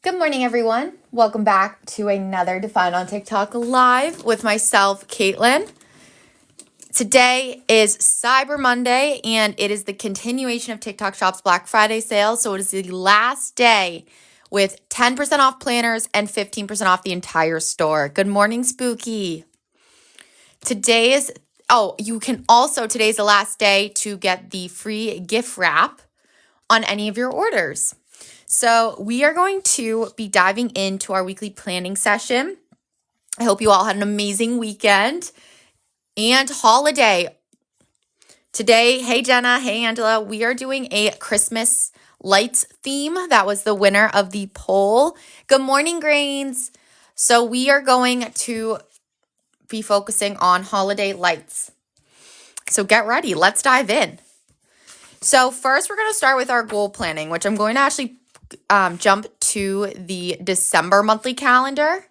Good morning, everyone. Welcome back to another Define on TikTok live with myself, Caitlin. Today is Cyber Monday, and it is the continuation of TikTok Shop's Black Friday sale. So it is the last day with 10% off planners and 15% off the entire store. Good morning, Spooky. Today's the last day to get the free gift wrap on any of your orders. So we are going to be diving into our weekly planning session. I hope you all had an amazing weekend and holiday. Today, hey Jenna, hey Angela, we are doing a Christmas lights theme. That was the winner of the poll. Good morning, Grains. So we are going to be focusing on holiday lights. So get ready, let's dive in. So first, we're going to start with our goal planning, which I'm going to actually jump to the December monthly calendar.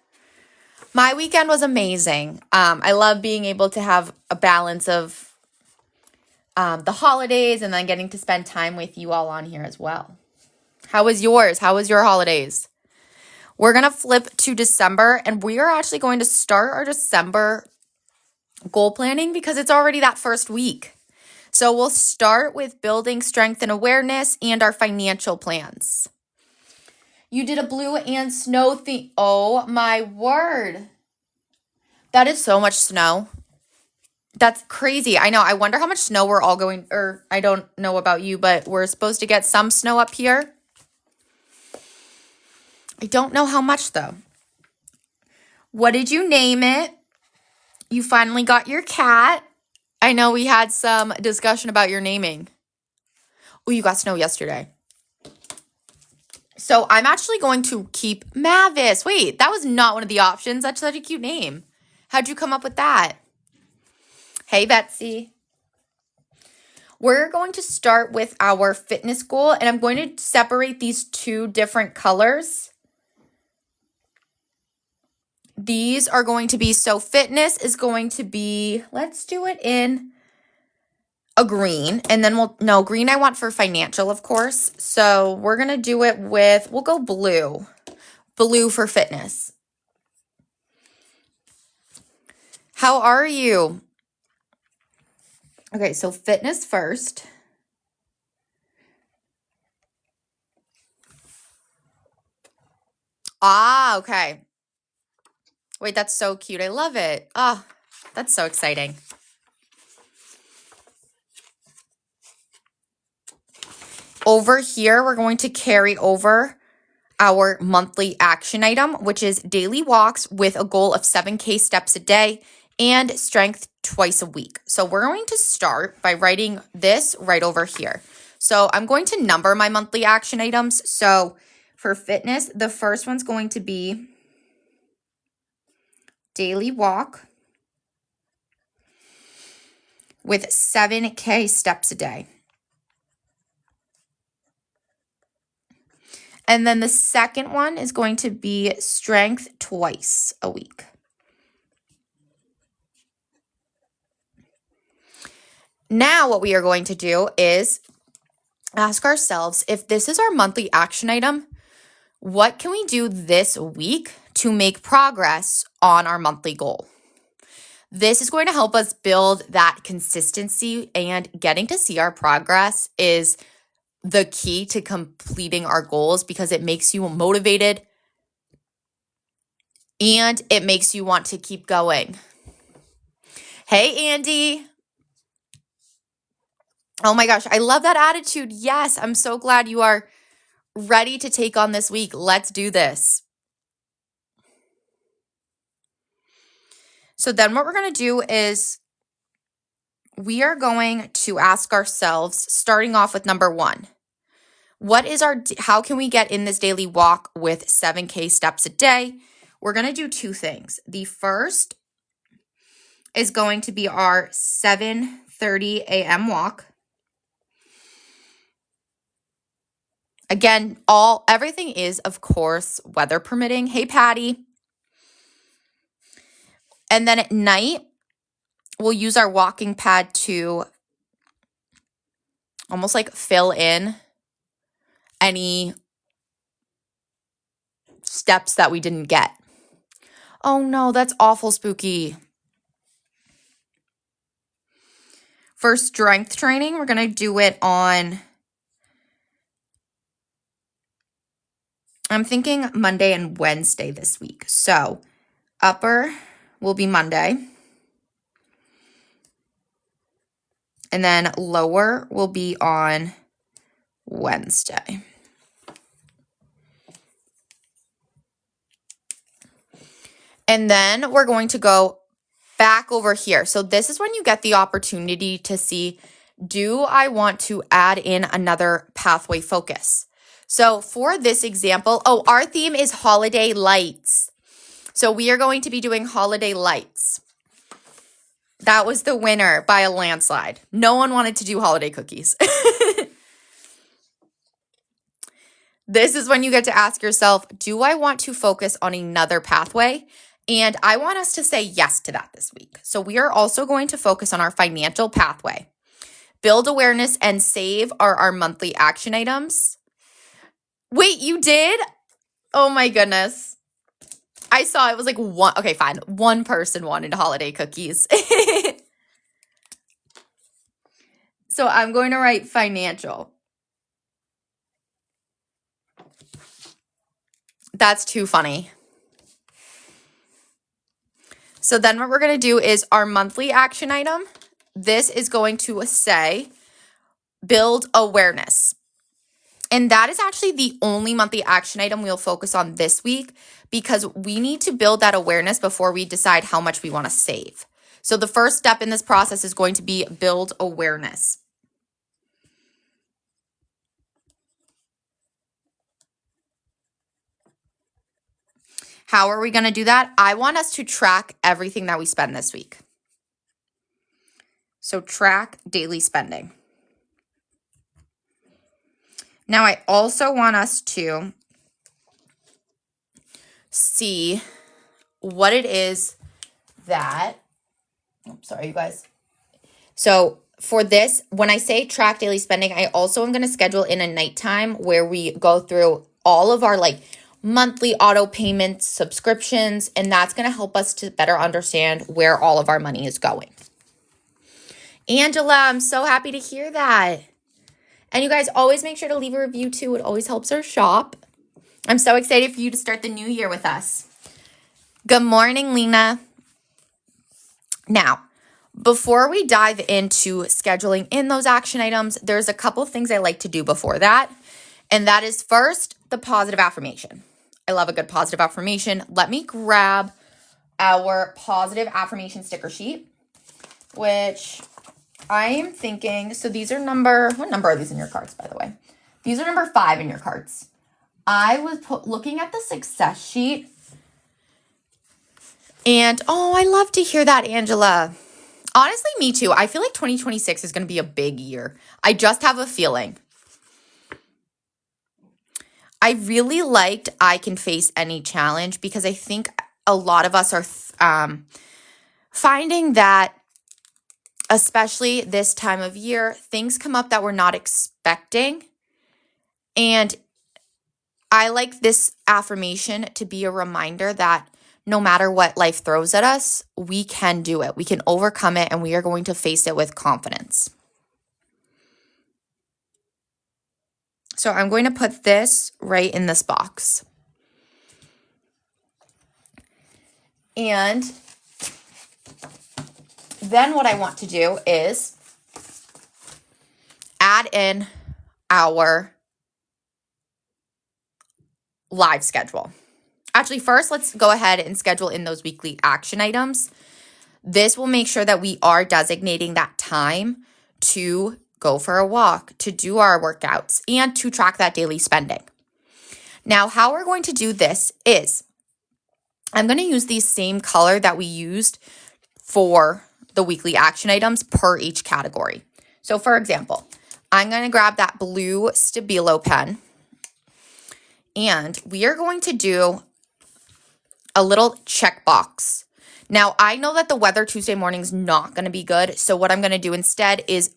My weekend was amazing. I love being able to have a balance of the holidays and then getting to spend time with you all on here as well. How was yours? How was your holidays? We're going to flip to December, and we are actually going to start our December goal planning because it's already that first week. So we'll start with building strength and awareness and our financial plans. You did a blue and snow theme. Oh my word. That is so much snow. That's crazy. I know. I wonder how much snow we're all going, or I don't know about you, but we're supposed to get some snow up here. I don't know how much though. What did you name it? You finally got your cat. I know we had some discussion about your naming. Oh, you got snow yesterday. So I'm actually going to keep Mavis. Wait, that was not one of the options. That's such a cute name. How'd you come up with that? Hey, Betsy. We're going to start with our fitness goal, and I'm going to separate these two different colors. These are going to be, so fitness is going to be, let's do it in a green, and then green I want for financial, of course. So we're going to do it with, we'll go blue. Blue for fitness. How are you? Okay, so fitness first. Ah, okay. Wait, that's so cute. I love it. Ah, that's so exciting. Over here, we're going to carry over our monthly action item, which is daily walks with a goal of 7K steps a day and strength twice a week. So we're going to start by writing this right over here. So I'm going to number my monthly action items. So for fitness, the first one's going to be daily walk with 7K steps a day. And then the second one is going to be strength twice a week. Now what we are going to do is ask ourselves, if this is our monthly action item, what can we do this week to make progress on our monthly goal? This is going to help us build that consistency, and getting to see our progress is the key to completing our goals because it makes you motivated and it makes you want to keep going. Hey, Andy. Oh my gosh, I love that attitude. Yes, I'm so glad you are ready to take on this week. Let's do this. So then what we're going to do is we are going to ask ourselves, starting off with number one, how can we get in this daily walk with 7K steps a day? We're going to do two things. The first is going to be our 7:30 a.m. walk. Again, everything is, of course, weather permitting. Hey, Patty. And then at night, we'll use our walking pad to almost like fill in any steps that we didn't get. Oh no, that's awful spooky. For strength training, we're going to do it on, I'm thinking Monday and Wednesday this week. So upper will be Monday. And then lower will be on Wednesday. And then we're going to go back over here. So this is when you get the opportunity to see, do I want to add in another pathway focus? So for this example, our theme is holiday lights. So we are going to be doing holiday lights. That was the winner by a landslide. No one wanted to do holiday cookies. This is when you get to ask yourself, do I want to focus on another pathway? And I want us to say yes to that this week. So we are also going to focus on our financial pathway. Build awareness and save are our monthly action items. Wait, you did? Oh my goodness. I saw it was like one. Okay, fine. One person wanted holiday cookies. So I'm going to write financial. That's too funny. So then what we're going to do is our monthly action item. This is going to say build awareness. And that is actually the only monthly action item we'll focus on this week because we need to build that awareness before we decide how much we want to save. So the first step in this process is going to be build awareness. How are we going to do that? I want us to track everything that we spend this week. So track daily spending. Now I also want us to see what it is that, sorry you guys. So for this, when I say track daily spending, I also am going to schedule in a nighttime where we go through all of our monthly auto payments, subscriptions, and that's going to help us to better understand where all of our money is going. Angela, I'm so happy to hear that. And you guys always make sure to leave a review too. It always helps our shop. I'm so excited for you to start the new year with us. Good morning, Lena. Now, before we dive into scheduling in those action items, there's a couple of things I like to do before that. And that is first, the positive affirmation. I love a good positive affirmation. Let me grab our positive affirmation sticker sheet, which I am thinking, so these are what number are these in your cards, by the way? These are number 5 in your cards. I was looking at the success sheet, and I love to hear that, Angela. Honestly, me too. I feel like 2026 is going to be a big year. I just have a feeling. I really liked I Can Face Any Challenge because I think a lot of us are finding that, especially this time of year, things come up that we're not expecting. And I like this affirmation to be a reminder that no matter what life throws at us, we can do it. We can overcome it, and we are going to face it with confidence. So I'm going to put this right in this box. And then what I want to do is add in our live schedule. Actually, first, let's go ahead and schedule in those weekly action items. This will make sure that we are designating that time to go for a walk, to do our workouts, and to track that daily spending. Now, how we're going to do this is I'm going to use the same color that we used for the weekly action items per each category. So, for example, I'm going to grab that blue Stabilo pen, and we are going to do a little checkbox. Now, I know that the weather Tuesday morning is not going to be good, so what I'm going to do instead is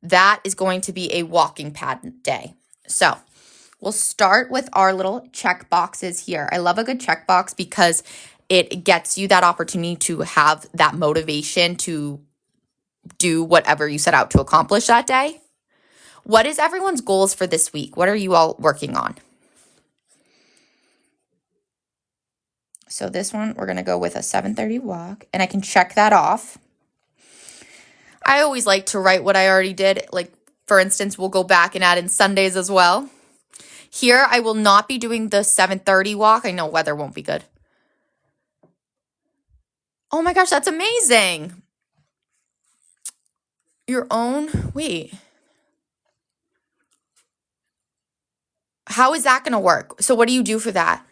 that is going to be a walking pad day. So We'll start with our little check boxes here. I love a good check box because it gets you that opportunity to have that motivation to do whatever you set out to accomplish that day. What is everyone's goals for this week? What are you all working on? So this one, we're going to go with a 7:30 walk, and I can check that off. I always like to write what I already did. Like, for instance, we'll go back and add in Sundays as well. Here, I will not be doing the 7:30 walk. I know weather won't be good. Oh my gosh, that's amazing. Your own, wait. How is that going to work? So what do you do for that?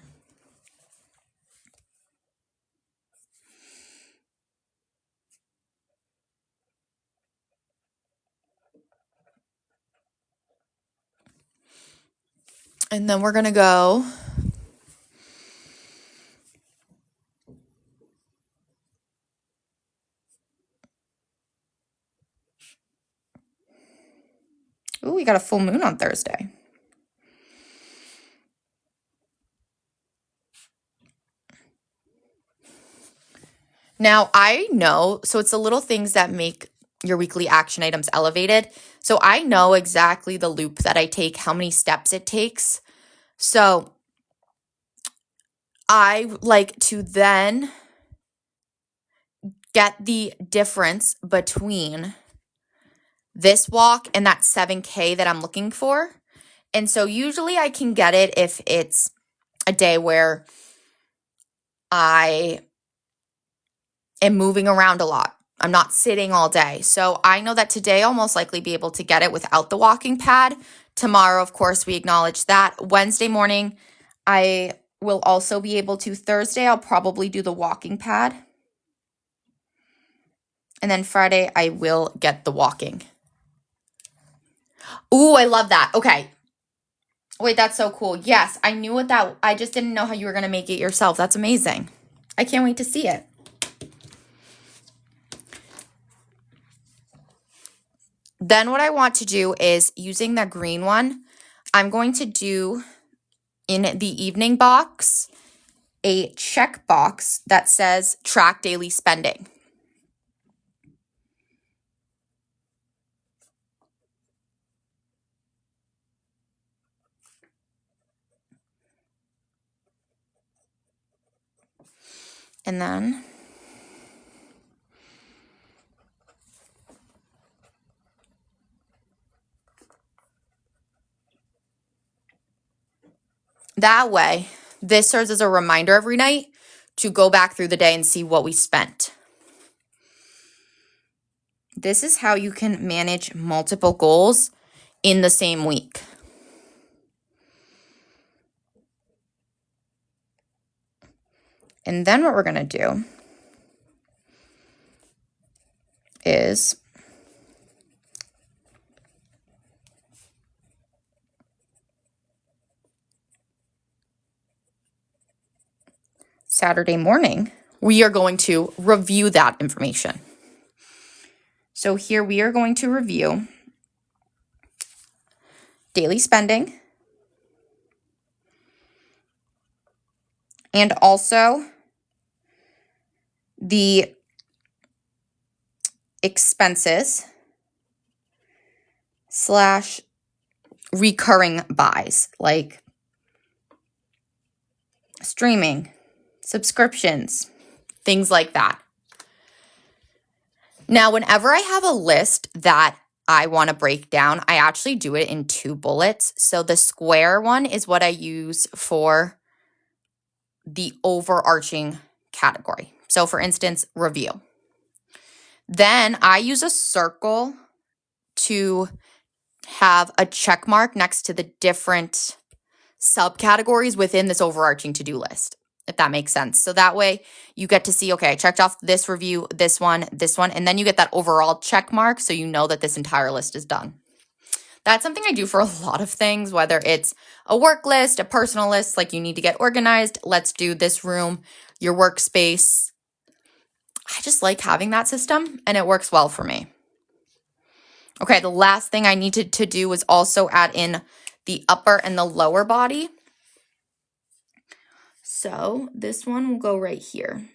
And then we're going to go. Ooh, we got a full moon on Thursday. Now, I know, so it's the little things that make your weekly action items elevated. So I know exactly the loop that I take, how many steps it takes. So I like to then get the difference between this walk and that 7K that I'm looking for. And so usually I can get it if it's a day where I am moving around a lot. I'm not sitting all day. So I know that today I'll most likely be able to get it without the walking pad. Tomorrow, of course, we acknowledge that. Wednesday morning, I will also be able to. Thursday, I'll probably do the walking pad. And then Friday, I will get the walking. Ooh, I love that. Okay. Wait, that's so cool. Yes, I knew what that, I just didn't know how you were going to make it yourself. That's amazing. I can't wait to see it. Then what I want to do is using the green one, I'm going to do in the evening box a check box that says track daily spending. And then that way, this serves as a reminder every night to go back through the day and see what we spent. This is how you can manage multiple goals in the same week. And then what we're going to do is Saturday morning, we are going to review that information. So here we are going to review daily spending and also the expenses / recurring buys like streaming, subscriptions, things like that. Now, whenever I have a list that I want to break down, I actually do it in 2 bullets. So the square one is what I use for the overarching category. So for instance, review. Then I use a circle to have a check mark next to the different subcategories within this overarching to-do list, if that makes sense. So that way you get to see, okay, I checked off this review, this one, and then you get that overall check mark so you know that this entire list is done. That's something I do for a lot of things, whether it's a work list, a personal list, like you need to get organized. Let's do this room, your workspace. I just like having that system and it works well for me. Okay, the last thing I needed to do was also add in the upper and the lower body. So this one will go right here.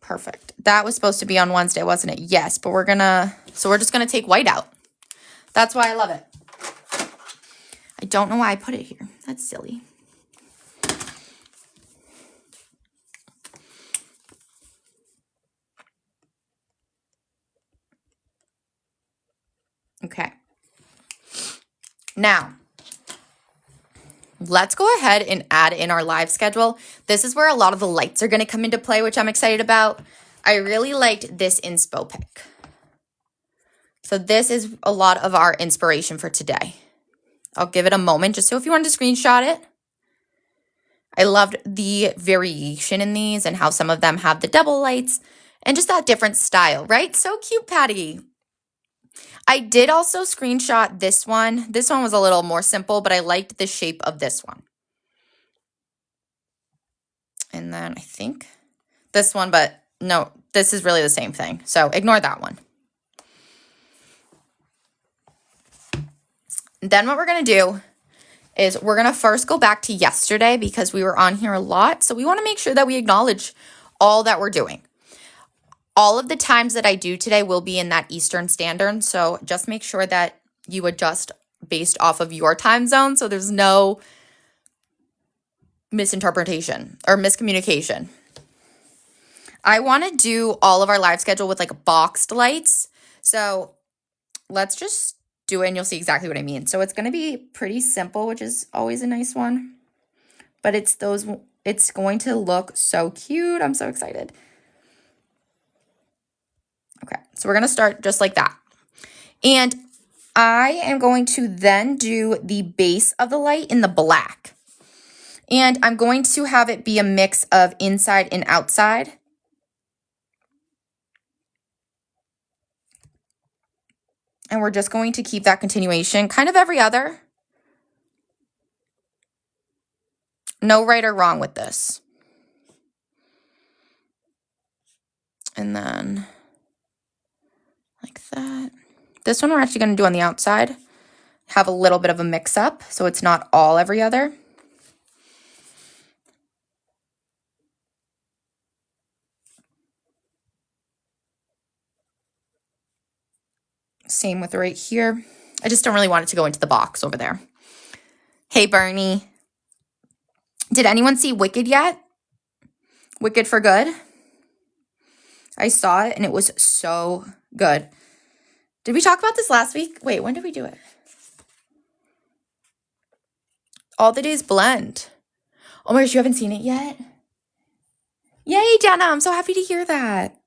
Perfect. That was supposed to be on Wednesday, wasn't it? Yes, but we're just gonna take white out. That's why I love it. I don't know why I put it here. That's silly. Okay. Now, let's go ahead and add in our live schedule. This is where a lot of the lights are going to come into play, which I'm excited about. I really liked this inspo pic. So this is a lot of our inspiration for today. I'll give it a moment just so if you wanted to screenshot it. I loved the variation in these and how some of them have the double lights and just that different style, right? So cute, Patty. I did also screenshot this one. This one was a little more simple, but I liked the shape of this one. And then I think this one, but no, this is really the same thing. So ignore that one. Then what we're going to do is we're going to first go back to yesterday because we were on here a lot. So we want to make sure that we acknowledge all that we're doing. All of the times that I do today will be in that Eastern Standard. So just make sure that you adjust based off of your time zone so there's no misinterpretation or miscommunication. I want to do all of our live schedule with like boxed lights. So let's just do it and you'll see exactly what I mean. So it's going to be pretty simple, which is always a nice one. But it's going to look so cute. I'm so excited. Okay, so we're going to start just like that. And I am going to then do the base of the light in the black. And I'm going to have it be a mix of inside and outside. And we're just going to keep that continuation, kind of every other. No right or wrong with this. And then like that. This one we're actually going to do on the outside. Have a little bit of a mix up so it's not all every other. Same with right here. I just don't really want it to go into the box over there. Hey, Bernie. Did anyone see Wicked yet? Wicked for Good? I saw it and it was so good. Did we talk about this last week? Wait, when did we do it? All the Days Blend. Oh my gosh, you haven't seen it yet? Yay, Jenna. I'm so happy to hear that.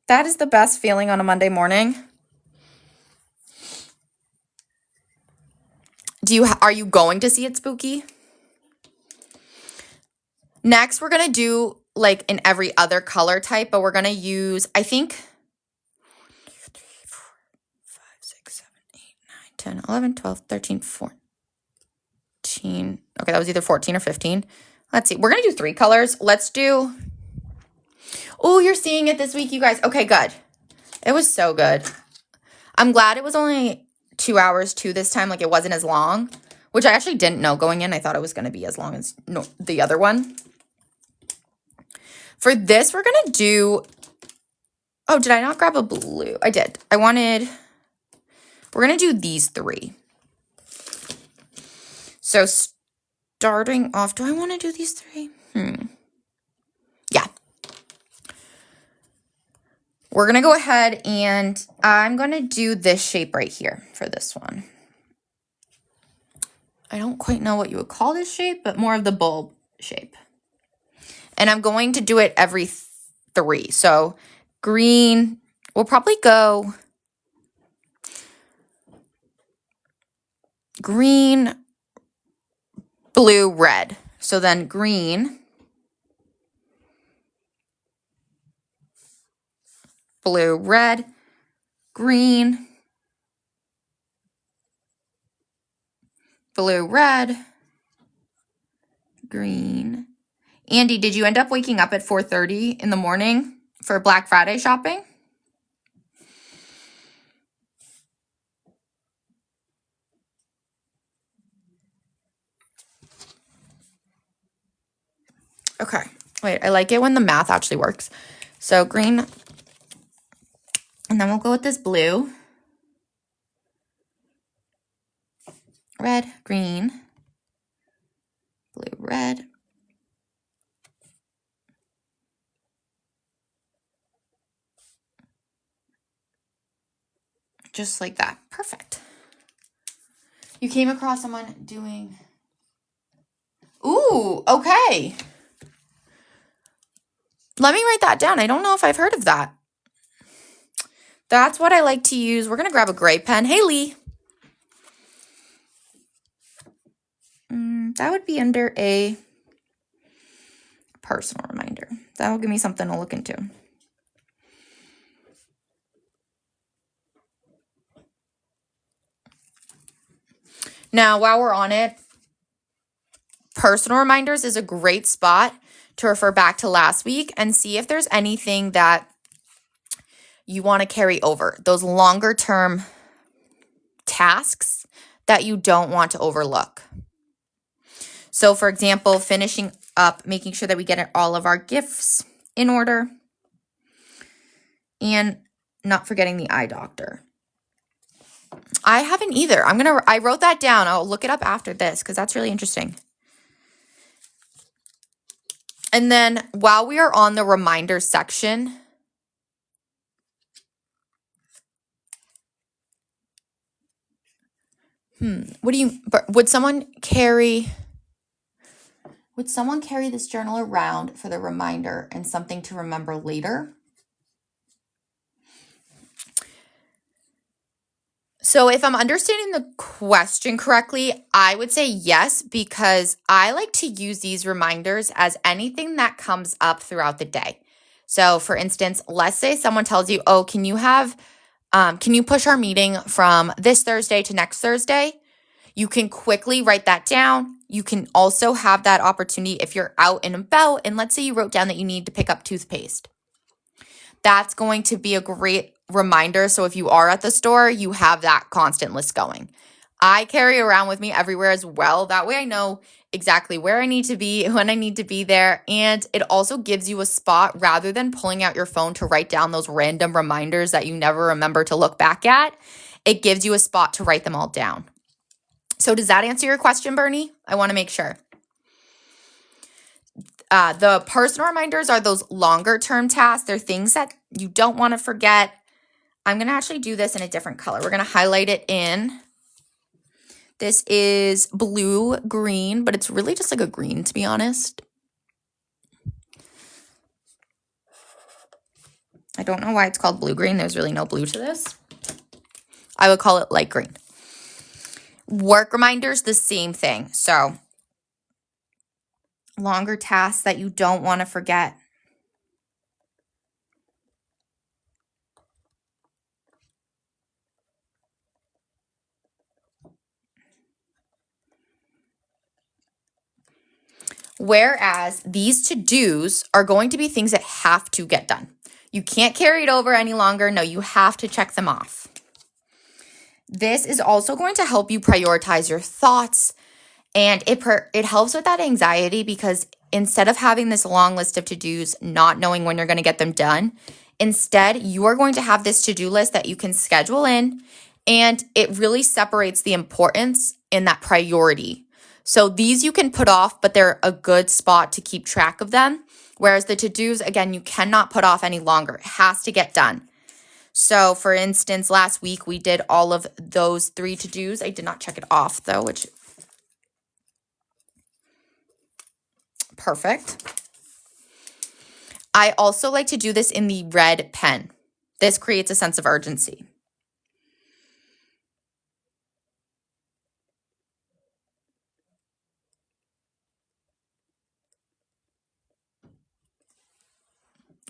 That is the best feeling on a Monday morning. Are you going to see it, Spooky? Next, we're going to do like in every other color type, but we're going to use, I think, 5, 6, 7, 8, 9, 10, 11, 12, 13, 14. Okay, that was either 14 or 15. Let's see. We're going to do 3 colors. Let's do, oh, you're seeing it this week, you guys. Okay, good. It was so good. I'm glad it was only 2 hours too this time. Like it wasn't as long, which I actually didn't know going in. I thought it was going to be as long as the other one. For this, we're going to do, oh, did I not grab a blue? I did. We're going to do these 3. So starting off, do I want to do these 3? Yeah. We're going to go ahead and I'm going to do this shape right here for this one. I don't quite know what you would call this shape, but more of the bulb shape. And I'm going to do it every 3. So green, we'll probably go green, blue, red. So then green, blue, red, green, blue, red, green, Andy, did you end up waking up at 4:30 in the morning for Black Friday shopping? Okay. Wait, I like it when the math actually works. So green, and then we'll go with this blue. Red, green, blue, red. Just like that. Perfect. You came across someone doing... Ooh, okay. Let me write that down. I don't know if I've heard of that. That's what I like to use. We're going to grab a gray pen. Hey, Lee. That would be under a personal reminder. That will give me something to look into. Now, while we're on it, personal reminders is a great spot to refer back to last week and see if there's anything that you want to carry over. Those longer term tasks that you don't want to overlook. So, for example, finishing up, making sure that we get all of our gifts in order, and not forgetting the eye doctor. I haven't either. I wrote that down. I'll look it up after this because that's really interesting. And then while we are on the reminder section, would someone carry this journal around for the reminder and something to remember later? So if I'm understanding the question correctly, I would say yes, because I like to use these reminders as anything that comes up throughout the day. So for instance, let's say someone tells you, oh, can you push our meeting from this Thursday to next Thursday? You can quickly write that down. You can also have that opportunity if you're out and about, and let's say you wrote down that you need to pick up toothpaste. That's going to be a great reminder. So if you are at the store, you have that constant list going. I carry around with me everywhere as well. That way I know exactly where I need to be, when I need to be there. And it also gives you a spot rather than pulling out your phone to write down those random reminders that you never remember to look back at. It gives you a spot to write them all down. So does that answer your question, Bernie? I want to make sure. The personal reminders are those longer term tasks. They're things that you don't want to forget. I'm going to actually do this in a different color. We're going to highlight it in. This is blue green, but it's really just like a green, to be honest. I don't know why it's called blue green. There's really no blue to this. I would call it light green. Work reminders, the same thing. So longer tasks that you don't want to forget. Whereas these to-dos are going to be things that have to get done. You can't carry it over any longer. No, you have to check them off. This is also going to help you prioritize your thoughts, and it helps with that anxiety because instead of having this long list of to-dos, not knowing when you're going to get them done, instead you are going to have this to-do list that you can schedule in, and it really separates the importance in that priority. So these you can put off, but they're a good spot to keep track of them. Whereas the to-dos, again, you cannot put off any longer. It has to get done. So for instance, last week we did all of those 3 to-dos. I did not check it off though, which perfect. I also like to do this in the red pen. This creates a sense of urgency.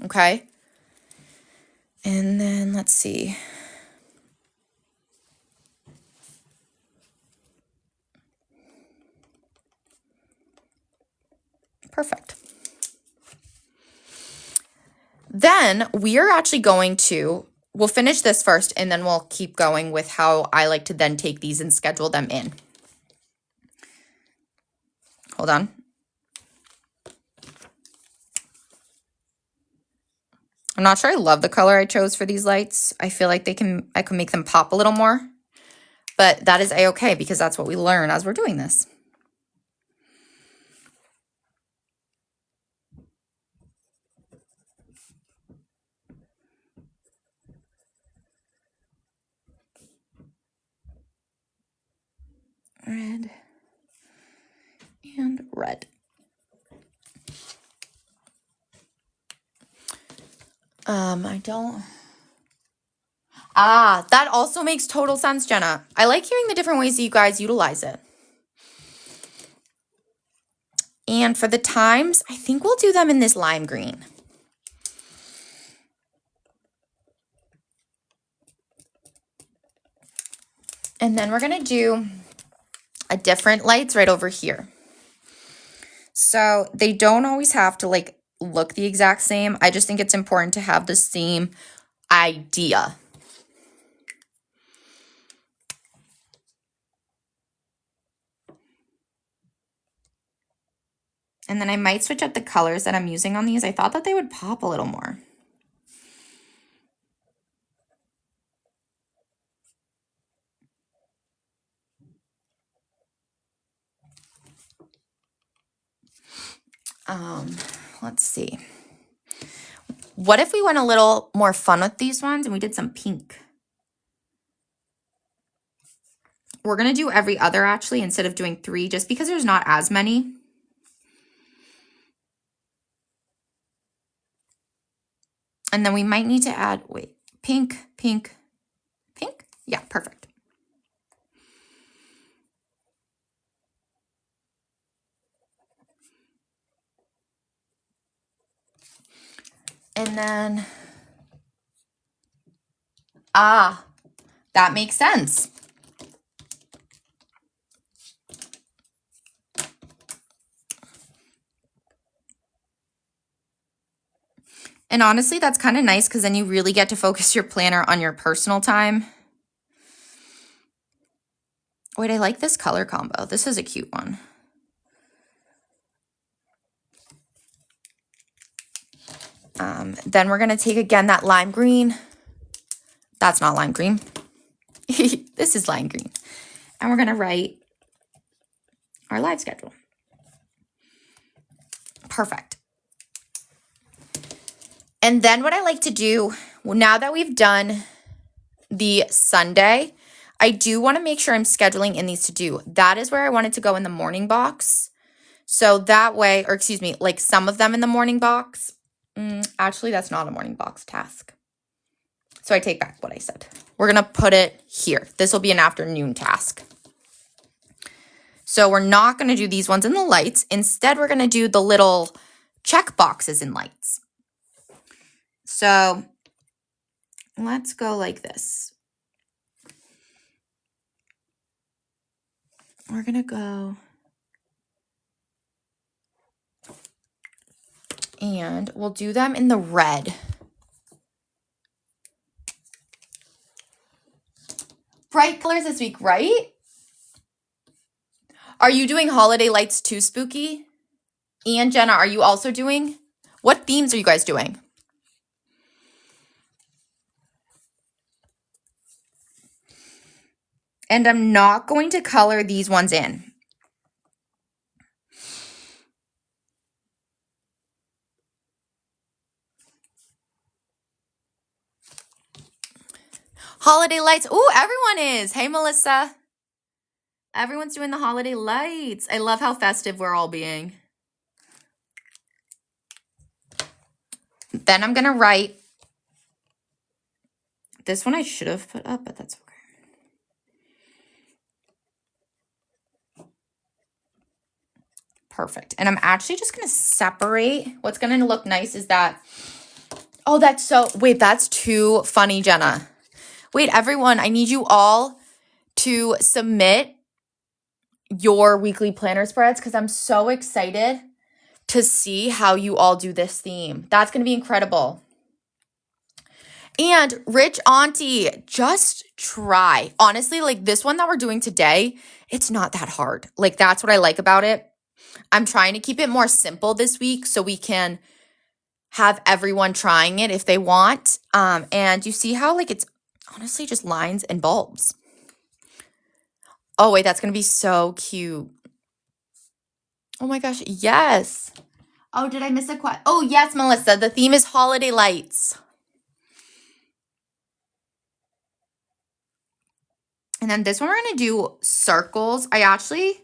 Okay. And then let's see. Perfect. Then we are actually we'll finish this first and then we'll keep going with how I like to then take these and schedule them in. Hold on. I'm not sure I love the color I chose for these lights. I feel like I can make them pop a little more, but that is a-okay because that's what we learn as we're doing this. Red and red. That also makes total sense, Jenna. I like hearing the different ways that you guys utilize it. And for the times, I think we'll do them in this lime green. And then we're going to do a different lights right over here. So they don't always have to like look the exact same. I just think it's important to have the same idea. And then I might switch up the colors that I'm using on these. I thought that they would pop a little more. Let's see. What if we went a little more fun with these ones and we did some pink? We're going to do every other actually instead of doing 3 just because there's not as many. And then we might need to add, pink, pink, pink. Yeah, perfect. And then, that makes sense. And honestly, that's kind of nice because then you really get to focus your planner on your personal time. Wait, I like this color combo. This is a cute one. Then we're going to take again that lime green. That's not lime green. This is lime green. And we're going to write our live schedule. Perfect. And then what I like to do, now that we've done the Sunday, I do want to make sure I'm scheduling in these to do. That is where I want it to go in the morning box. So that way, or excuse me, like some of them in the morning box. Actually, that's not a morning box task. So I take back what I said. We're going to put it here. This will be an afternoon task. So we're not going to do these ones in the lights. Instead, we're going to do the little check boxes in lights. So let's go like this. We're going to go. And we'll do them in the red. Bright colors this week, right? Are you doing holiday lights too, Spooky? And Jenna, are you also doing? What themes are you guys doing? And I'm not going to color these ones in. Holiday lights. Ooh, everyone is. Hey, Melissa. Everyone's doing the holiday lights. I love how festive we're all being. Then I'm going to write. This one I should have put up, but that's okay. Perfect. And I'm actually just going to separate. What's going to look nice is that. Oh, that's so. Wait, that's too funny, Jenna. Wait, everyone, I need you all to submit your weekly planner spreads because I'm so excited to see how you all do this theme. That's going to be incredible. And Rich Auntie, just try. Honestly, like this one that we're doing today, it's not that hard. Like that's what I like about it. I'm trying to keep it more simple this week so we can have everyone trying it if they want. And you see how like it's honestly just lines and bulbs. Oh wait, that's gonna be so cute. Oh my gosh, yes. Oh, did I miss a question? Oh yes, Melissa, the theme is holiday lights. And then this one we're gonna do circles. I actually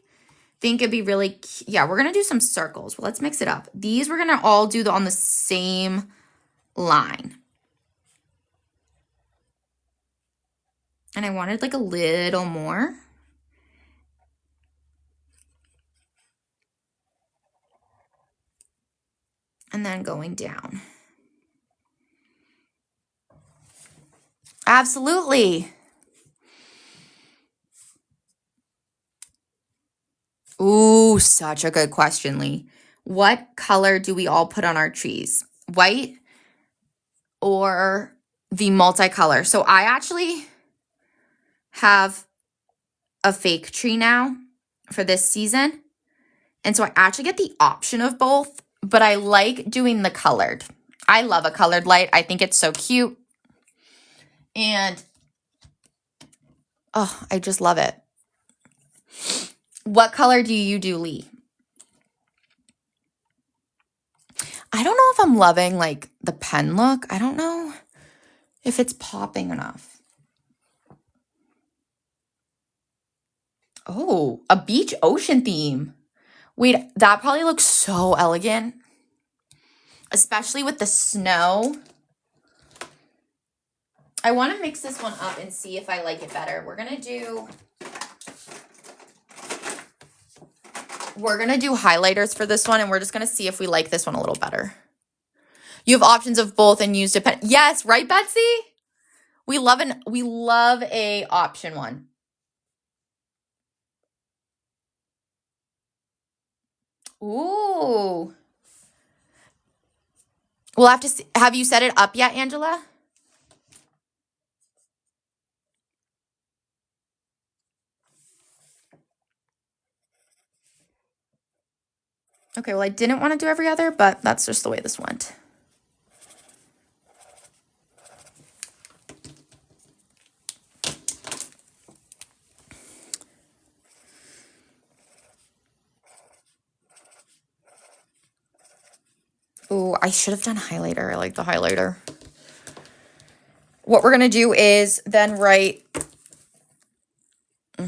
think it'd be really, yeah, we're gonna do some circles. Well, let's mix it up. These we're gonna all do on the same line. And I wanted like a little more. And then going down. Absolutely. Ooh, such a good question, Lee. What color do we all put on our trees? White or the multicolor? So I actually have a fake tree now for this season. And so I actually get the option of both, but I like doing the colored. I love a colored light. I think it's so cute. And, oh, I just love it. What color do you do, Lee? I don't know if I'm loving like the pen look. I don't know if it's popping enough. Oh, a beach ocean theme. Wait, that probably looks so elegant, especially with the snow. I want to mix this one up and see if I like it better. We're going to do highlighters for this one, and we're just going to see if we like this one a little better. You have options of both and use depend. Yes, right, Betsy? We love a option one. Ooh. We'll have to see. Have you set it up yet, Angela? Okay, well, I didn't want to do every other, but that's just the way this went. Ooh, I should have done highlighter. I like the highlighter. What we're going to do is then write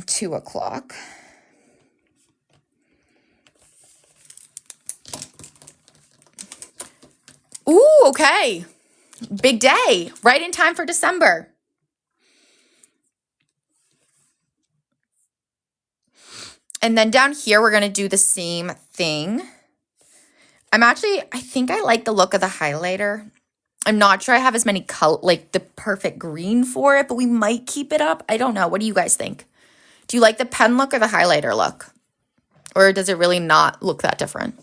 2 o'clock. Ooh, okay. Big day. Right in time for December. And then down here, we're going to do the same thing. I think I like the look of the highlighter. I'm not sure I have as many like the perfect green for it, but we might keep it up. I don't know. What do you guys think? Do you like the pen look or the highlighter look? Or does it really not look that different?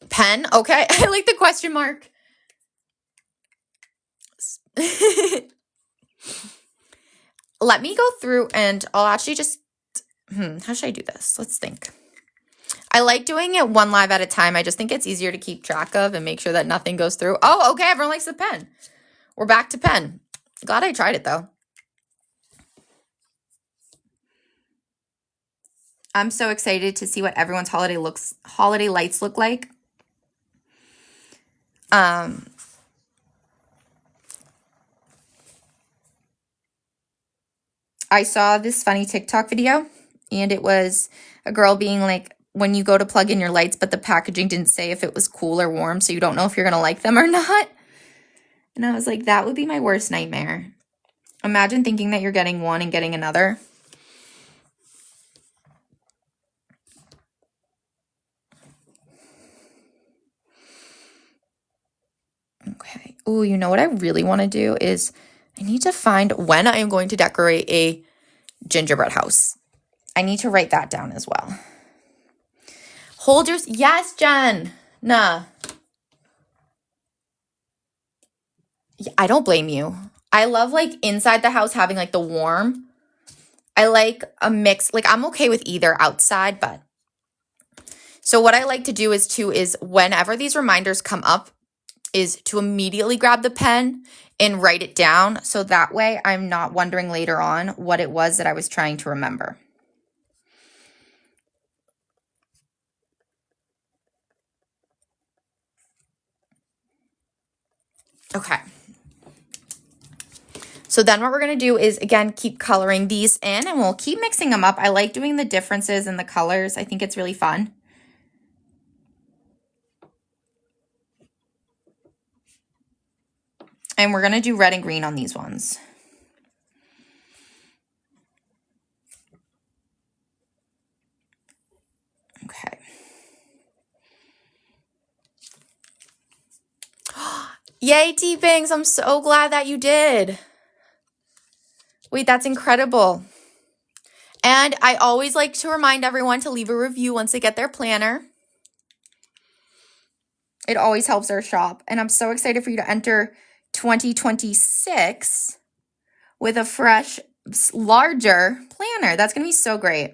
Pen? Okay. I like the question mark. Let me go through and I'll actually just, how should I do this? Let's think. I like doing it one live at a time. I just think it's easier to keep track of and make sure that nothing goes through. Oh, okay. Everyone likes the pen. We're back to pen. Glad I tried it though. I'm so excited to see what everyone's holiday lights look like. I saw this funny TikTok video and it was a girl being like, when you go to plug in your lights, but the packaging didn't say if it was cool or warm, so you don't know if you're going to like them or not. And I was like, that would be my worst nightmare. Imagine thinking that you're getting one and getting another. Okay. Oh, you know what I really want to do is I need to find when I am going to decorate a gingerbread house. I need to write that down as well. Holders, yes, Jen. Nah. Yeah, I don't blame you. I love like inside the house having like the warm. I like a mix. Like I'm okay with either outside, but so what I like to do is whenever these reminders come up is to immediately grab the pen and write it down. So that way I'm not wondering later on what it was that I was trying to remember. Okay. So then what we're going to do is, again, keep coloring these in and we'll keep mixing them up. I like doing the differences in the colors. I think it's really fun. And we're going to do red and green on these ones. Okay. Yay, T-Bangs. I'm so glad that you did. Wait, that's incredible. And I always like to remind everyone to leave a review once they get their planner. It always helps our shop. And I'm so excited for you to enter 2026 with a fresh, larger planner. That's going to be so great.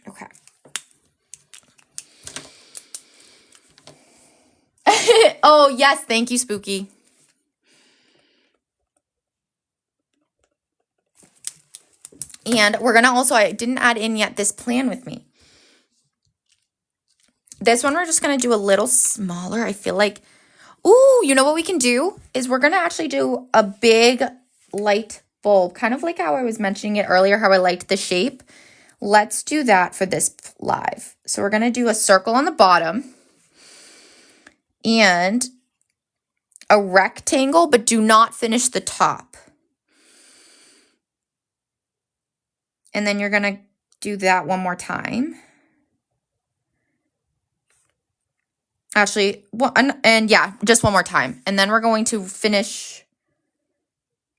Okay. Oh, yes. Thank you, Spooky. And we're going to also, I didn't add in yet this plan with me. This one, we're just going to do a little smaller. I feel like, ooh, you know what we can do is we're going to actually do a big light bulb, kind of like how I was mentioning it earlier, how I liked the shape. Let's do that for this live. So we're going to do a circle on the bottom and a rectangle, but do not finish the top. And then you're going to do that one more time. Actually, and yeah, just one more time. And then we're going to finish.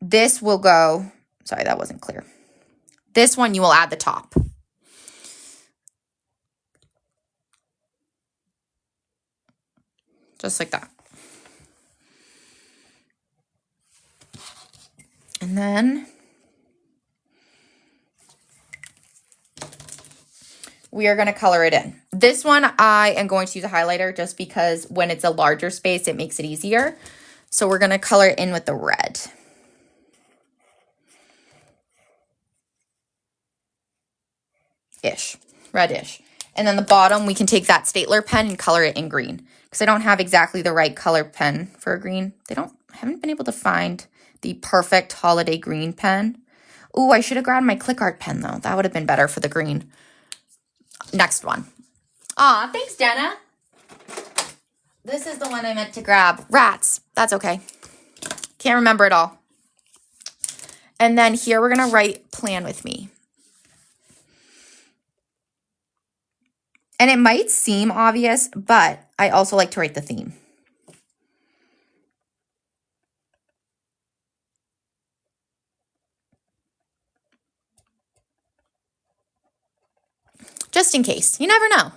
This will go, sorry, that wasn't clear. This one, you will add the top. Just like that. And then we are going to color it in. This one, I am going to use a highlighter just because when it's a larger space, it makes it easier. So we're going to color it in with the red. Reddish. And then the bottom, we can take that Stapler pen and color it in green. Because I don't have exactly the right color pen for a green. I haven't been able to find the perfect holiday green pen. Ooh, I should have grabbed my click art pen though. That would have been better for the green. Next one. Aw, thanks, Jenna. This is the one I meant to grab. Rats. That's okay. Can't remember it all. And then here we're going to write plan with me. And it might seem obvious, but I also like to write the theme. Just in case. You never know.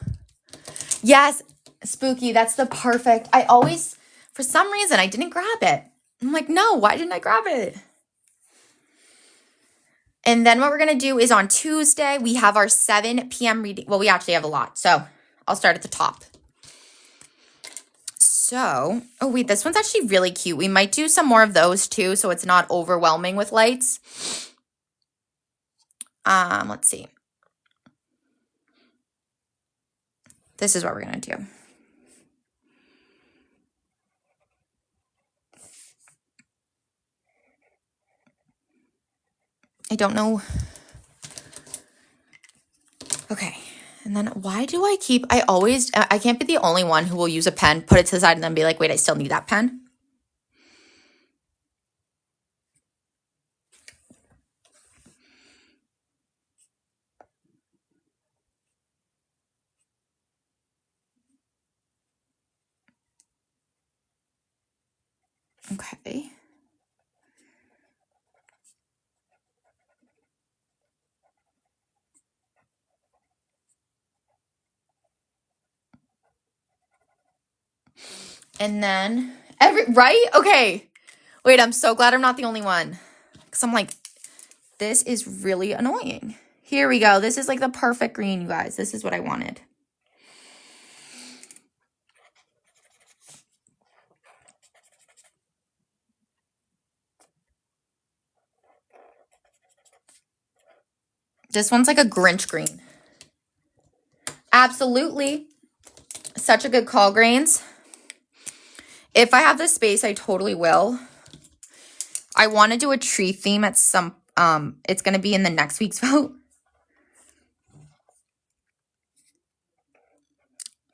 Yes, Spooky, that's the perfect. I always, for some reason, I didn't grab it. I'm like, no, why didn't I grab it? And then what we're going to do is on Tuesday, we have our 7 p.m. reading. Well, we actually have a lot. So I'll start at the top. So, oh wait, this one's actually really cute. We might do some more of those too, so it's not overwhelming with lights. Let's see. This is what we're going to do. I don't know. Okay. And then why do I can't be the only one who will use a pen, put it to the side, and then be like, wait, I still need that pen. Okay. And then right? Okay. Wait, I'm so glad I'm not the only one. Because I'm like, this is really annoying. Here we go. This is like the perfect green, you guys. This is what I wanted. This one's like a Grinch green. Absolutely. Such a good call, Grains. If I have the space, I totally will. I want to do a tree theme at some, it's going to be in the next week's vote.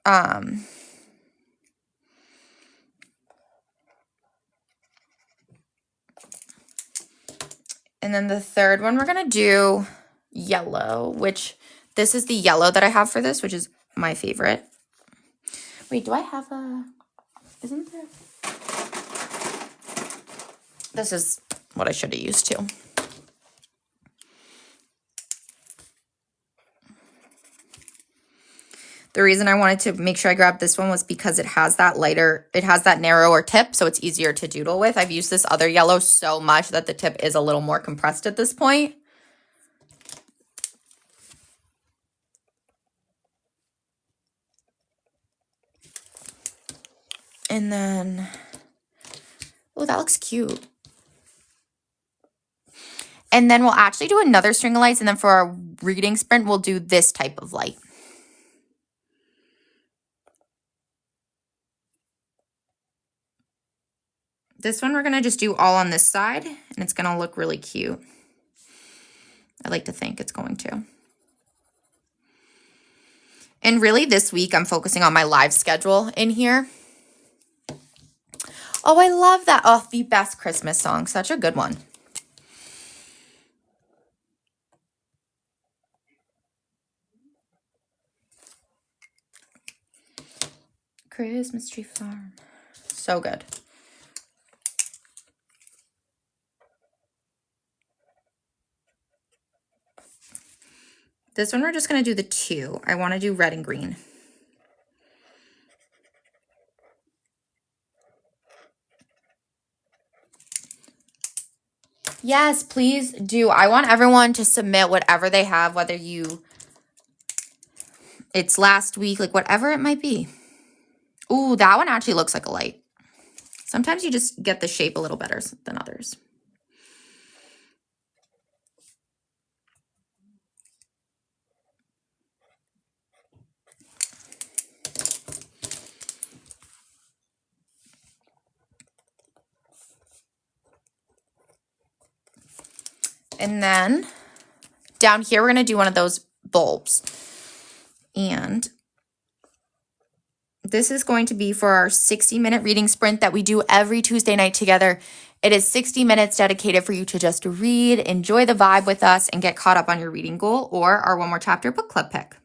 And then the third one, we're going to do yellow, which this is the yellow that I have for this, which is my favorite. Wait, do I have a, isn't there? This is what I should have used too. The reason I wanted to make sure I grabbed this one was because it has that lighter, it has that narrower tip, so it's easier to doodle with. I've used this other yellow so much that the tip is a little more compressed at this point. And then, oh, that looks cute. And then we'll actually do another string of lights, and then for our reading sprint, we'll do this type of light. This one we're going to just do all on this side, and it's going to look really cute. I like to think it's going to. And really this week, I'm focusing on my live schedule in here. Oh, I love that. Oh, the best Christmas song. Such a good one. Christmas Tree Farm. So good. This one, we're just going to do the two. I want to do red and green. Yes, please do. I want everyone to submit whatever they have, whether it's last week, like whatever it might be. Ooh, that one actually looks like a light. Sometimes you just get the shape a little better than others. And then down here, we're going to do one of those bulbs. And this is going to be for our 60-minute reading sprint that we do every Tuesday night together. It is 60 minutes dedicated for you to just read, enjoy the vibe with us, and get caught up on your reading goal or our One More Chapter book club pick.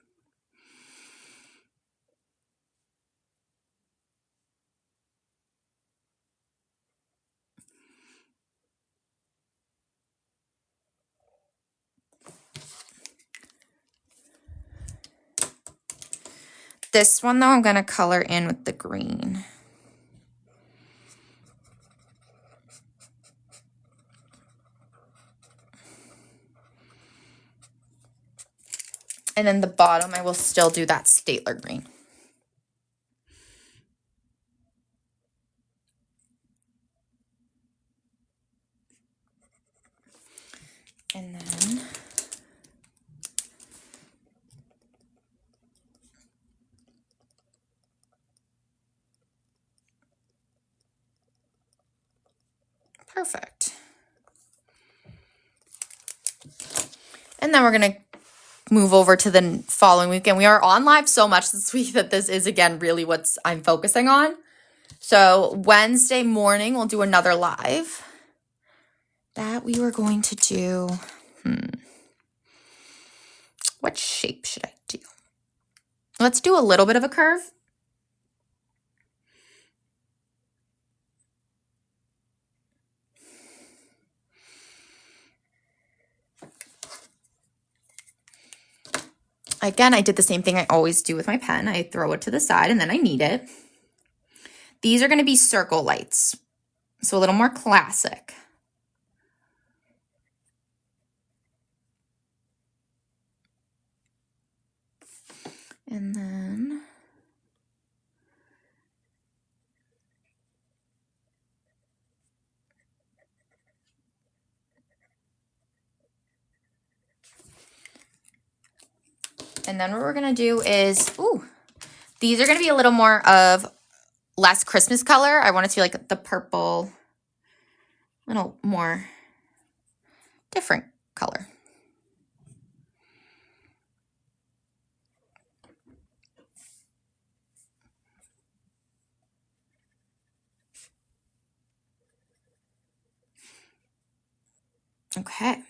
This one, though, I'm going to color in with the green. And then the bottom, I will still do that Statler green. And then perfect. And then we're going to move over to the following weekend. We are on live so much this week that this is, again, really what I'm focusing on. So Wednesday morning, we'll do another live that we were going to do. What shape should I do? Let's do a little bit of a curve. Again, I did the same thing I always do with my pen. I throw it to the side and then I knead it. These are going to be circle lights, so a little more classic. And then what we're going to do is, these are going to be a little more of less Christmas color. I want it to be like the purple, little more different color. Okay.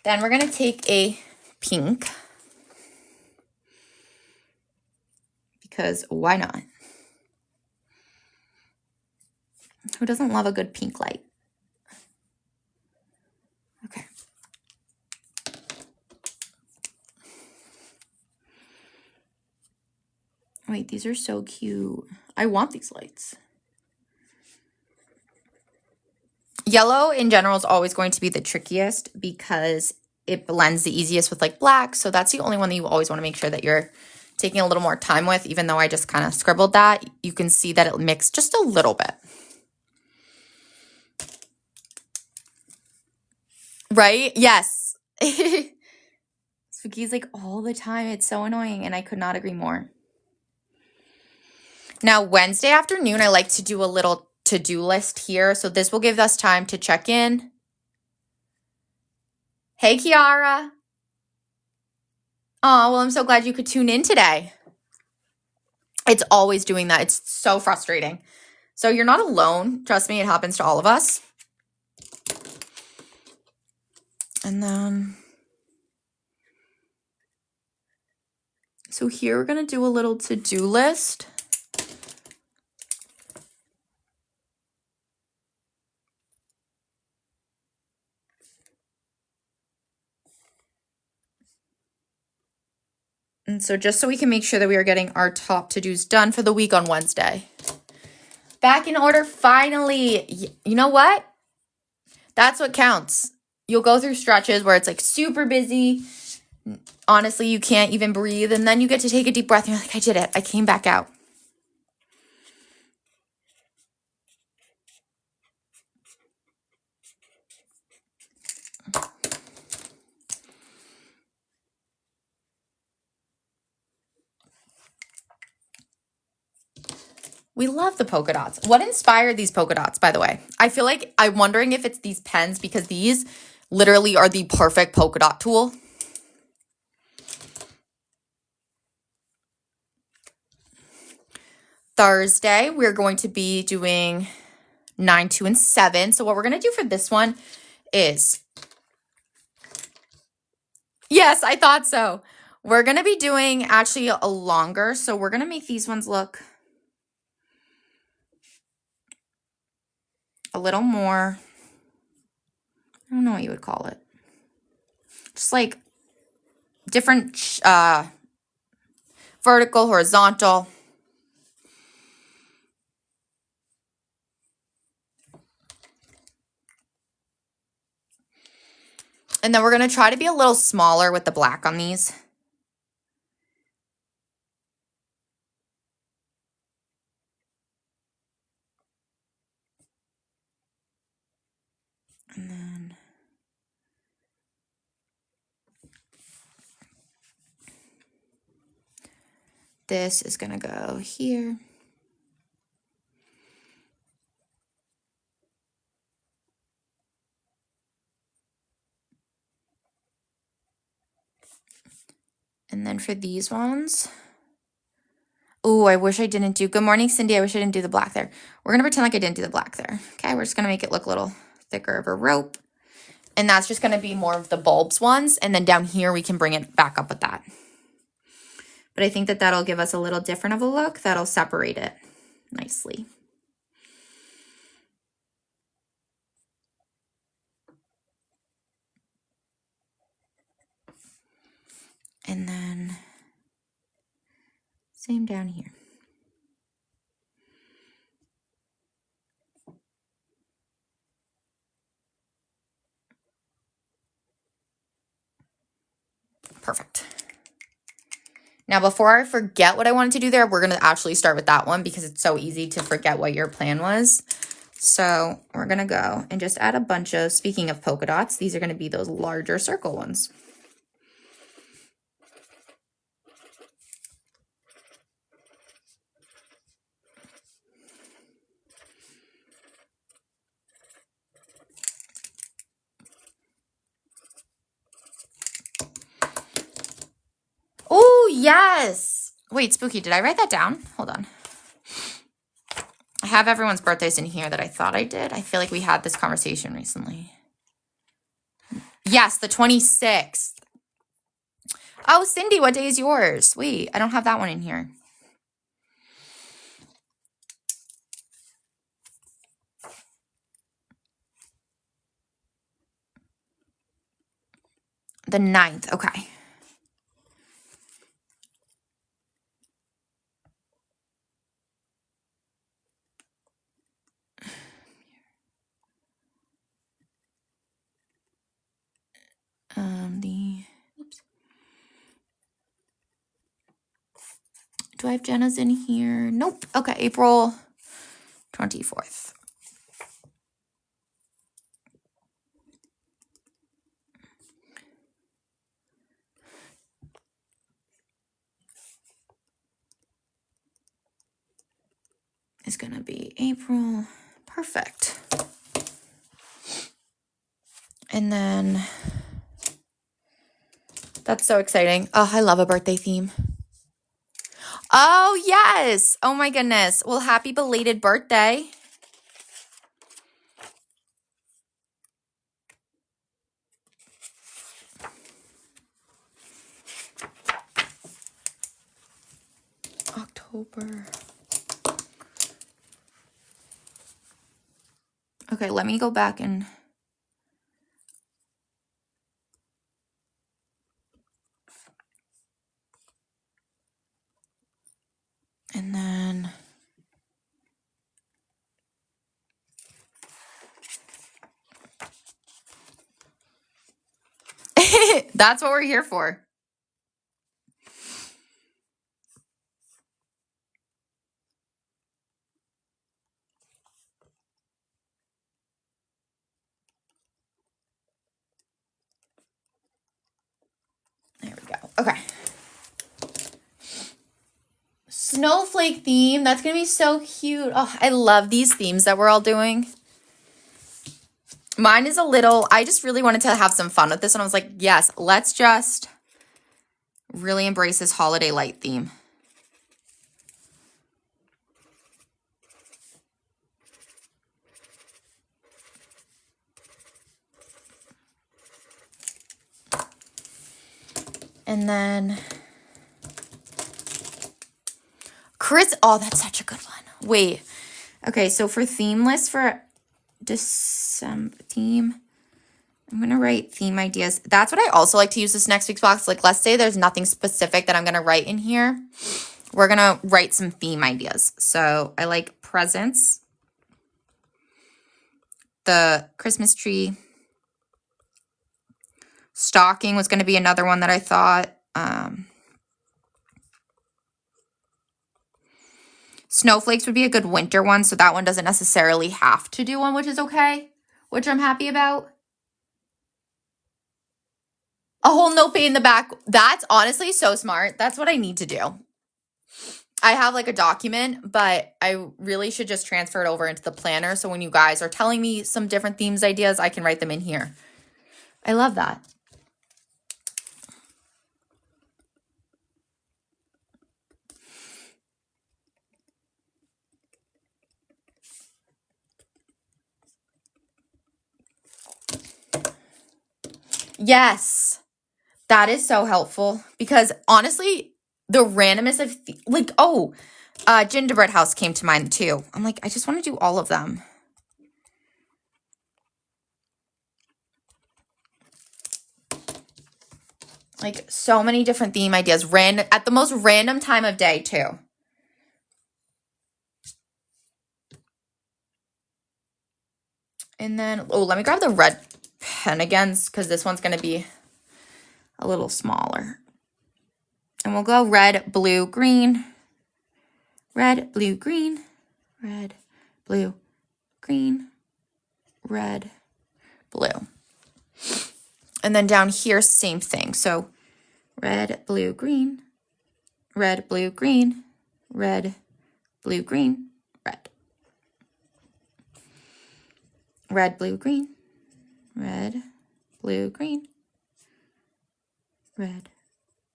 Then we're going to take a pink, because why not? Who doesn't love a good pink light? Okay. Wait, these are so cute. I want these lights. Yellow in general is always going to be the trickiest because it blends the easiest with like black. So that's the only one that you always want to make sure that you're taking a little more time with. Even though I just kind of scribbled that, you can see that it mixed just a little bit. Right? Yes. Spooky's like all the time. It's so annoying, and I could not agree more. Now, Wednesday afternoon, I like to do a little to-do list here. So this will give us time to check in. Hey, Kiara. Oh, well, I'm so glad you could tune in today. It's always doing that. It's so frustrating. So you're not alone. Trust me, it happens to all of us. And then, so here we're going to do a little to-do list. And so just so we can make sure that we are getting our top to-dos done for the week on Wednesday. Back in order, finally. You know what? That's what counts. You'll go through stretches where it's like super busy. Honestly, you can't even breathe. And then you get to take a deep breath and you're like, I did it. I came back out. We love the polka dots. What inspired these polka dots, by the way? I feel like I'm wondering if it's these pens, because these literally are the perfect polka dot tool. Thursday, we're going to be doing 9, 2, and 7. So what we're going to do for this one is, yes, I thought so. We're going to be doing actually a longer. So we're going to make these ones look a little more, I don't know what you would call it. Just like different vertical, horizontal. And then we're going to try to be a little smaller with the black on these. And then this is going to go here. And then for these ones, oh, I wish I didn't do, good morning, Cindy. I wish I didn't do the black there. We're going to pretend like I didn't do the black there. Okay, we're just going to make it look a little thicker of a rope. And that's just going to be more of the bulbs ones. And then down here, we can bring it back up with that. But I think that that'll give us a little different of a look. That'll separate it nicely. And then same down here. Perfect. Now, before I forget what I wanted to do there, we're going to actually start with that one because it's so easy to forget what your plan was. So we're going to go and just add a bunch of, speaking of polka dots, these are going to be those larger circle ones. Oh, yes. Wait, Spooky, did I write that down? Hold on. I have everyone's birthdays in here that I thought I did. I feel like we had this conversation recently. Yes, the 26th. Oh, Cindy, what day is yours? Wait, I don't have that one in here. The 9th. Okay. Oops. Do I have Jenna's in here? Nope. Okay, April 24th. Is going to be April. Perfect. And then that's so exciting. Oh, I love a birthday theme. Oh, yes. Oh, my goodness. Well, happy belated birthday. October. Okay, let me go back and... And then... That's what we're here for. There we go. Okay. Snowflake theme. That's going to be so cute. Oh, I love these themes that we're all doing. Mine is a little, I just really wanted to have some fun with this. And I was like, yes, let's just really embrace this holiday light theme. And then Chris, oh, that's such a good one. Wait, okay, so for theme list for December theme, I'm going to write theme ideas. That's what I also like to use this next week's box. Like, let's say there's nothing specific that I'm going to write in here. We're going to write some theme ideas. So I like presents, the Christmas tree, stocking was going to be another one that I thought. Snowflakes would be a good winter one, so that one doesn't necessarily have to do one, which is okay, which I'm happy about. A whole notepad in the back. That's honestly so smart. That's what I need to do. I have like a document, but I really should just transfer it over into the planner. So when you guys are telling me some different themes ideas, I can write them in here. I love that. Yes, that is so helpful because honestly, the randomness of like, oh, gingerbread house came to mind too. I'm like, I just want to do all of them. Like so many different theme ideas. At the most random time of day too. And then, oh, let me grab the red pen again because this one's going to be a little smaller. And we'll go red, blue, green. Red, blue, green. Red, blue, green. Red, blue. And then down here, same thing. So red, blue, green. Red, blue, green. Red, blue, green. Red. Red, blue, green, red, blue, green, red,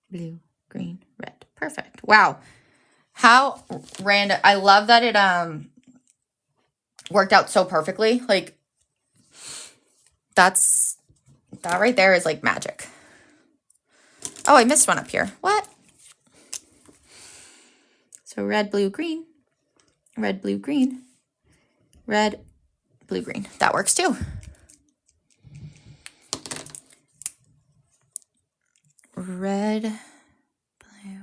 blue, green, red. Perfect. Wow. How random. I love that it worked out so perfectly. Like that right there is like magic. Oh, I missed one up here. What? So red, blue, green, red, blue, green, red, blue, green. That works too. Red, blue.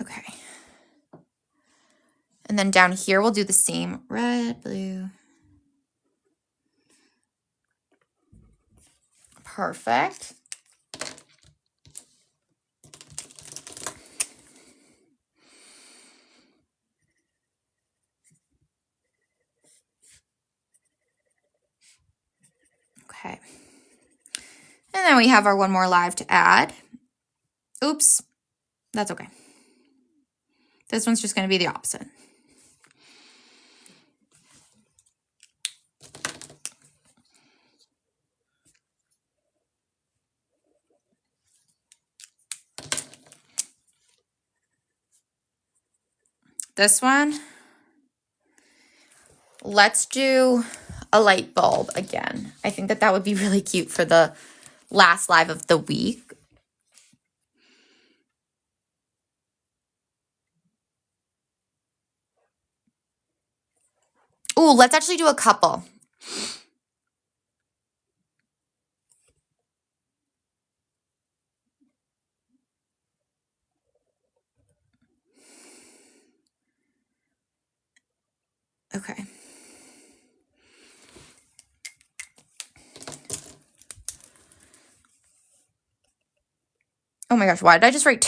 Okay. And then down here, we'll do the same. Red, blue. Perfect. Okay. And then we have our one more live to add. Oops. That's okay. This one's just going to be the opposite. This one, let's do a light bulb again. I think that would be really cute for the last live of the week. Ooh, let's actually do a couple. Okay. Oh my gosh, why did I just write?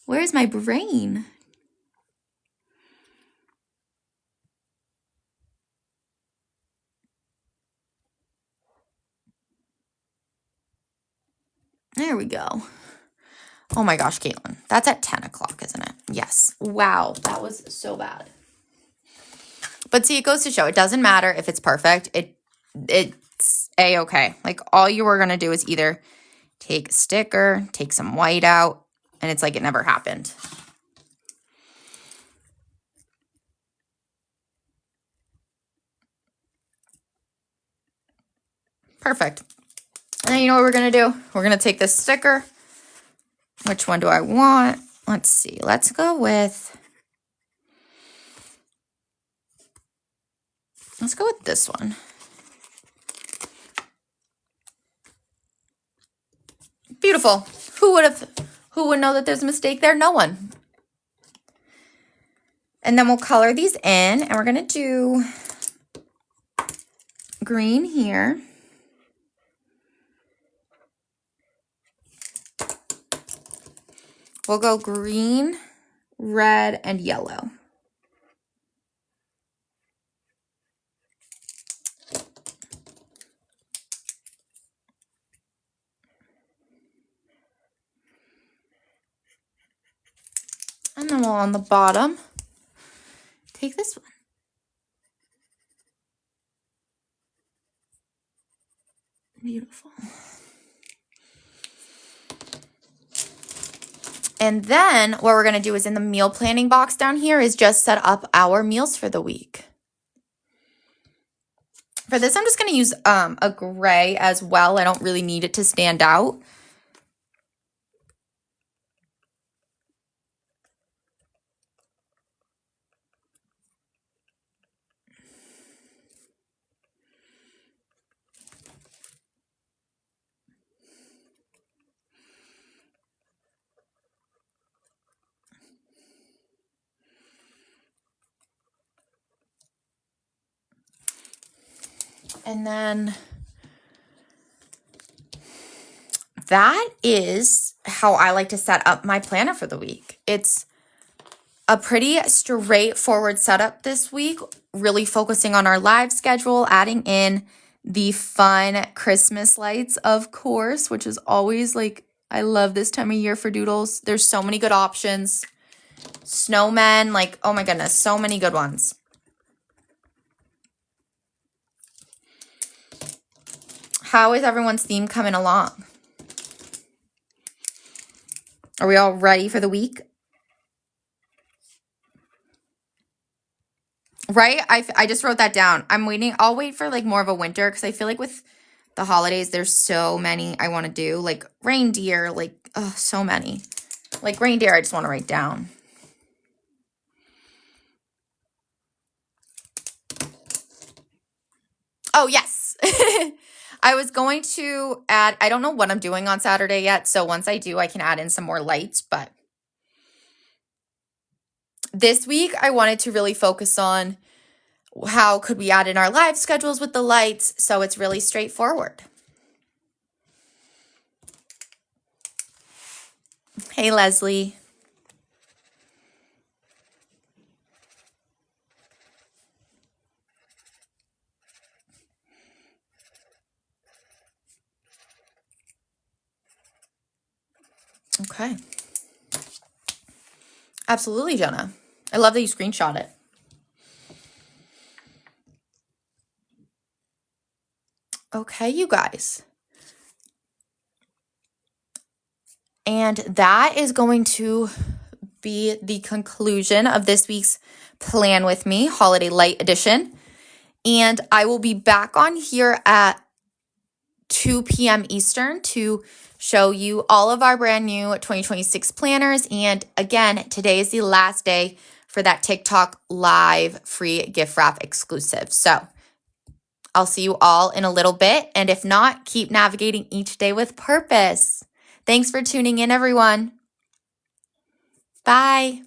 Where's my brain? There we go. Oh my gosh, Caitlin. That's at 10 o'clock, isn't it? Yes. Wow, that was so bad. But see, it goes to show it doesn't matter if it's perfect. It's A-okay. Like all you were going to do is either take a sticker, take some white out, and it's like it never happened. Perfect. And then you know what we're going to do? We're going to take this sticker. Which one do I want? Let's see. Let's go with this one. Beautiful. Who would know that there's a mistake there? No one. And then we'll color these in, and we're going to do green here. We'll go green, red, and yellow. And then we'll, on the bottom, take this one. Beautiful. And then what we're going to do is in the meal planning box down here is just set up our meals for the week. For this, I'm just going to use a gray as well. I don't really need it to stand out. And then that is how I like to set up my planner for the week. It's a pretty straightforward setup this week, really focusing on our live schedule, adding in the fun Christmas lights, of course, which is always like, I love this time of year for doodles. There's so many good options. Snowmen, like, oh my goodness, so many good ones. How is everyone's theme coming along? Are we all ready for the week? Right? I just wrote that down. I'm waiting. I'll wait for like more of a winter because I feel like with the holidays, there's so many I want to do. Like reindeer, like, oh, so many. Like reindeer, I just want to write down. Oh, yes. I was going to add, I don't know what I'm doing on Saturday yet. So once I do, I can add in some more lights. But this week, I wanted to really focus on how could we add in our live schedules with the lights. So it's really straightforward. Hey, Leslie. Okay. Absolutely, Jenna. I love that you screenshot it. Okay, you guys. And that is going to be the conclusion of this week's Plan With Me Holiday Light Edition. And I will be back on here at 2 p.m. Eastern to show you all of our brand new 2026 planners. And again, today is the last day for that TikTok live free gift wrap exclusive. So I'll see you all in a little bit. And if not, keep navigating each day with purpose. Thanks for tuning in, everyone. Bye.